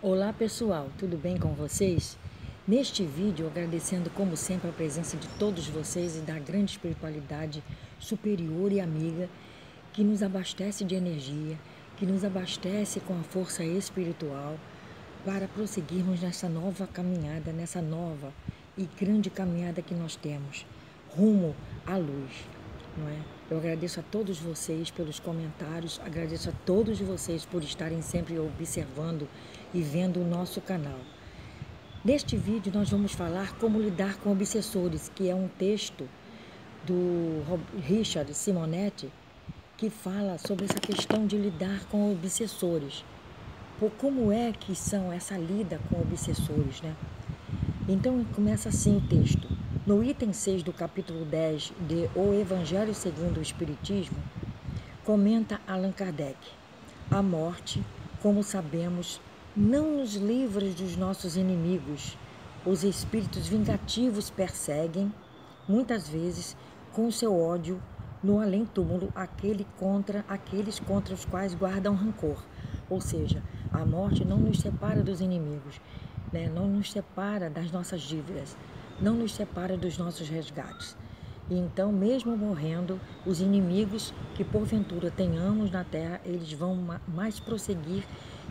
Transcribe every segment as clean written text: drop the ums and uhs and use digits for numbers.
Olá pessoal, tudo bem com vocês? Neste vídeo, agradecendo como sempre a presença de todos vocês e da grande espiritualidade superior e amiga que nos abastece de energia, que nos abastece com a força espiritual para prosseguirmos nessa nova caminhada, nessa nova e grande caminhada que nós temos, rumo à luz, não é? Eu agradeço a todos vocês pelos comentários, agradeço a todos vocês por estarem sempre observando e vendo o nosso canal. Neste vídeo nós vamos falar como lidar com obsessores, que é um texto do Richard Simonetti, que fala sobre essa questão de lidar com obsessores. Por como é que são essa lida com obsessores, né? Então começa assim o texto. No item 6 do capítulo 10 de O Evangelho segundo o Espiritismo, comenta Allan Kardec: a morte, como sabemos, não nos livra dos nossos inimigos. Os espíritos vingativos perseguem, muitas vezes, com seu ódio, no além-túmulo, aqueles contra os quais guardam rancor. Ou seja, a morte não nos separa dos inimigos, né? Não nos separa das nossas dívidas, não nos separa dos nossos resgates. E então, mesmo morrendo, os inimigos que porventura tenhamos na terra, eles vão mais prosseguir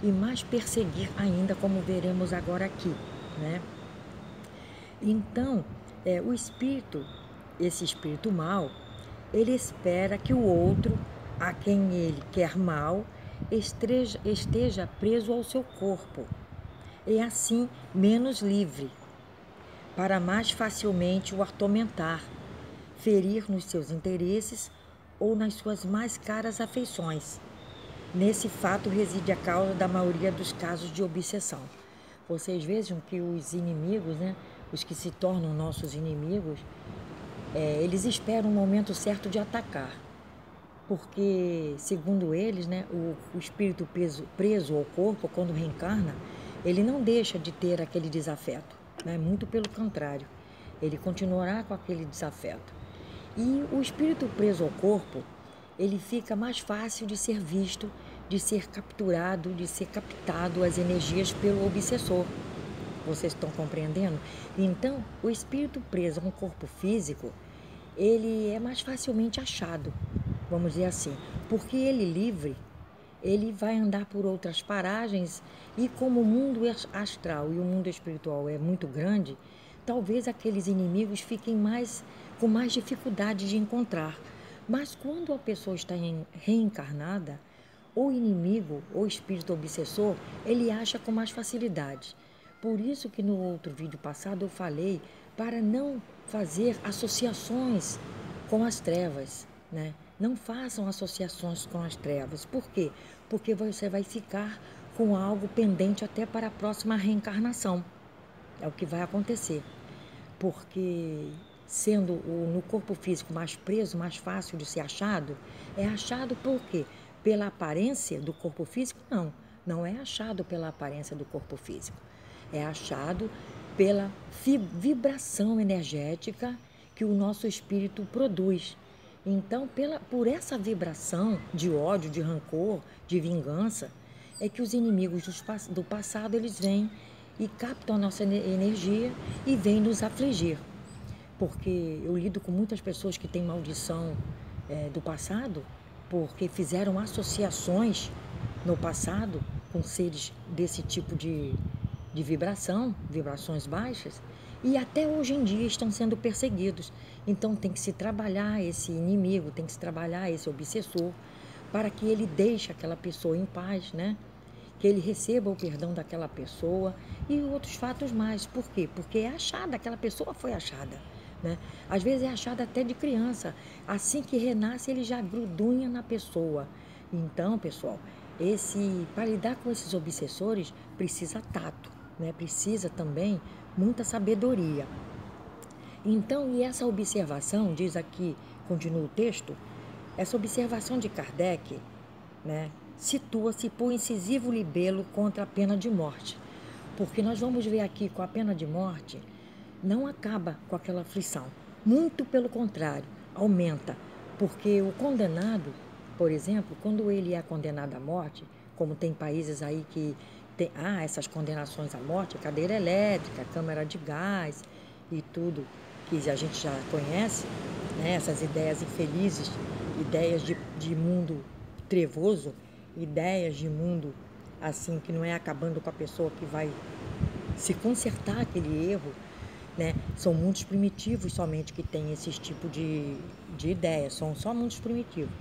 e mais perseguir ainda, como veremos agora aqui, né? Então, o espírito, esse espírito mau, ele espera que o outro, a quem ele quer mal, esteja preso ao seu corpo, e assim menos livre, para mais facilmente o atormentar, ferir nos seus interesses ou nas suas mais caras afeições. Nesse fato reside a causa da maioria dos casos de obsessão. Vocês vejam que os inimigos, né, os que se tornam nossos inimigos, eles esperam o momento certo de atacar. Porque, segundo eles, né, o espírito preso ao corpo, quando reencarna, ele não deixa de ter aquele desafeto, né? Muito pelo contrário, ele continuará com aquele desafeto. E o espírito preso ao corpo, ele fica mais fácil de ser visto, de ser capturado, de ser captado as energias pelo obsessor. Vocês estão compreendendo? Então, o espírito preso a um corpo físico, ele é mais facilmente achado, vamos dizer assim, porque ele livre, ele vai andar por outras paragens e como o mundo astral e o mundo espiritual é muito grande, talvez aqueles inimigos fiquem com mais dificuldade de encontrar. Mas quando a pessoa está reencarnada, o inimigo, o espírito obsessor, ele acha com mais facilidade. Por isso que no outro vídeo passado eu falei para não fazer associações com as trevas, né? Não façam associações com as trevas. Por quê? Porque você vai ficar com algo pendente até para a próxima reencarnação. É o que vai acontecer. Porque sendo no corpo físico mais preso, mais fácil de ser achado, é achado por quê? Pela aparência do corpo físico? Não, não é achado pela aparência do corpo físico. É achado pela vibração energética que o nosso espírito produz. Então, por essa vibração de ódio, de rancor, de vingança, é que os inimigos do passado, eles vêm e captam a nossa energia e vêm nos afligir. Porque eu lido com muitas pessoas que têm maldição do passado, porque fizeram associações no passado com seres desse tipo de vibrações baixas, e até hoje em dia estão sendo perseguidos. Então tem que se trabalhar esse inimigo, tem que se trabalhar esse obsessor, para que ele deixe aquela pessoa em paz, né? Que ele receba o perdão daquela pessoa e outros fatos mais. Por quê? Porque é achada, aquela pessoa foi achada, né? Às vezes é achada até de criança. Assim que renasce, ele já grudunha na pessoa. Então, pessoal, para lidar com esses obsessores, precisa tato, né? Precisa também muita sabedoria. Então, e essa observação, diz aqui, continua o texto, essa observação de Kardec, né, situa-se por incisivo libelo contra a pena de morte. Porque nós vamos ver aqui com a pena de morte, não acaba com aquela aflição. Muito pelo contrário, aumenta. Porque o condenado, por exemplo, quando ele é condenado à morte, como tem países aí essas condenações à morte, cadeira elétrica, câmara de gás e tudo que a gente já conhece, né? Essas ideias infelizes, ideias de mundo trevoso, ideias de mundo assim que não é acabando com a pessoa que vai se consertar aquele erro, né? São mundos primitivos somente que têm esse tipo de ideias, são só mundos primitivos.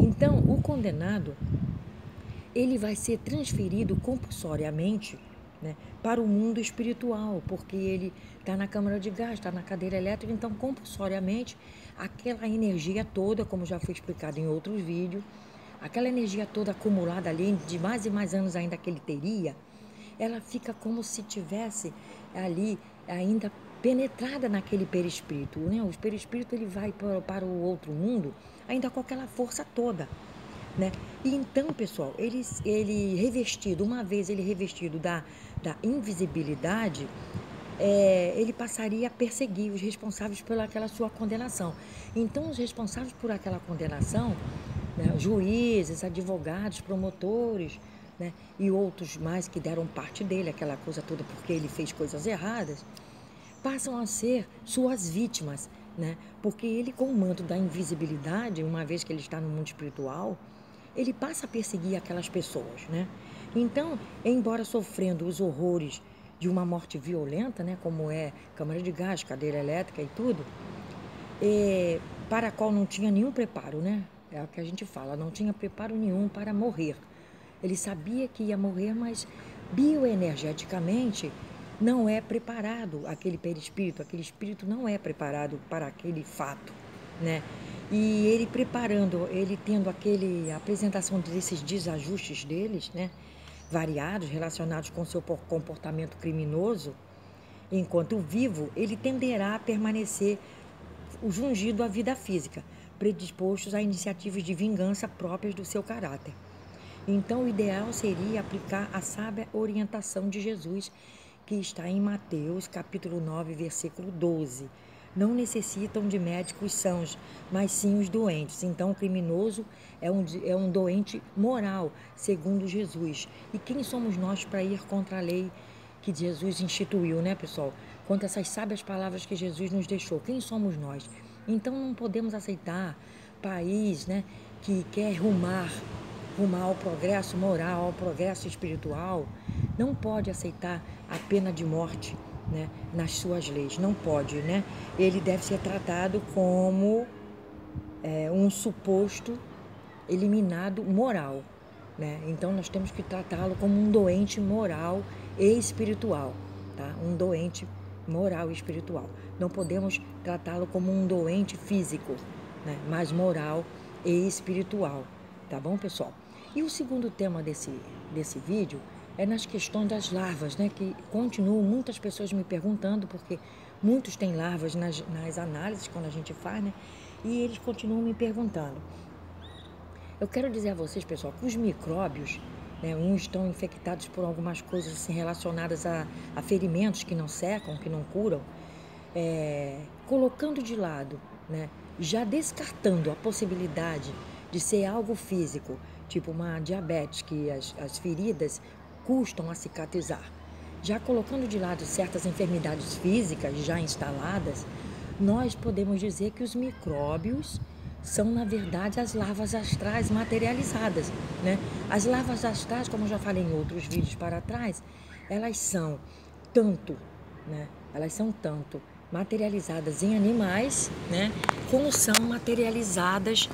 Então, o condenado, ele vai ser transferido compulsoriamente, né, para o mundo espiritual, porque ele está na câmara de gás, está na cadeira elétrica, então compulsoriamente aquela energia toda, como já foi explicado em outros vídeos, aquela energia toda acumulada ali de mais e mais anos ainda que ele teria, ela fica como se tivesse ali ainda penetrada naquele perispírito, né? O perispírito ele vai para o outro mundo ainda com aquela força toda, né? E então, pessoal, ele revestido, uma vez ele revestido da invisibilidade, ele passaria a perseguir os responsáveis pelaquela sua condenação. Então, os responsáveis por aquela condenação, né, juízes, advogados, promotores, né, e outros mais que deram parte dele, aquela coisa toda porque ele fez coisas erradas, passam a ser suas vítimas, né? Porque ele, com o manto da invisibilidade, uma vez que ele está no mundo espiritual, ele passa a perseguir aquelas pessoas, né? Então, embora sofrendo os horrores de uma morte violenta, né, como é câmara de gás, cadeira elétrica e tudo, para a qual não tinha nenhum preparo, né? É o que a gente fala, não tinha preparo nenhum para morrer. Ele sabia que ia morrer, mas bioenergeticamente não é preparado aquele perispírito, aquele espírito não é preparado para aquele fato, né? E ele preparando, ele tendo a apresentação desses desajustes deles, né? Variados, relacionados com seu comportamento criminoso, enquanto vivo, ele tenderá a permanecer jungido à vida física, predispostos a iniciativas de vingança próprias do seu caráter. Então, o ideal seria aplicar a sábia orientação de Jesus, que está em Mateus, capítulo 9, versículo 12. Não necessitam de médicos sãos, mas sim os doentes. Então, o criminoso é um doente moral, segundo Jesus. E quem somos nós para ir contra a lei que Jesus instituiu, né, pessoal? Contra essas sábias palavras que Jesus nos deixou. Quem somos nós? Então, não podemos aceitar país, né, que quer rumar ao progresso moral, ao progresso espiritual, não pode aceitar a pena de morte, né, nas suas leis, não pode, né? Ele deve ser tratado como um suposto eliminado moral, né? Então nós temos que tratá-lo como um doente moral e espiritual, tá? Um doente moral e espiritual. Não podemos tratá-lo como um doente físico, né? Mas moral e espiritual, tá bom, pessoal? E o segundo tema desse vídeo é nas questões das larvas, né? Que continuam muitas pessoas me perguntando, porque muitos têm larvas nas análises quando a gente faz, né? E eles continuam me perguntando. Eu quero dizer a vocês, pessoal, que os micróbios, né, uns estão infectados por algumas coisas assim, relacionadas a ferimentos que não secam, que não curam, colocando de lado, né, já descartando a possibilidade de ser algo físico, tipo uma diabetes, que as feridas custam a cicatrizar. Já colocando de lado certas enfermidades físicas já instaladas, nós podemos dizer que os micróbios são, na verdade, as larvas astrais materializadas, né? As larvas astrais, como eu já falei em outros vídeos para trás, elas são tanto, né? Elas são tanto materializadas em animais, né? Como são materializadas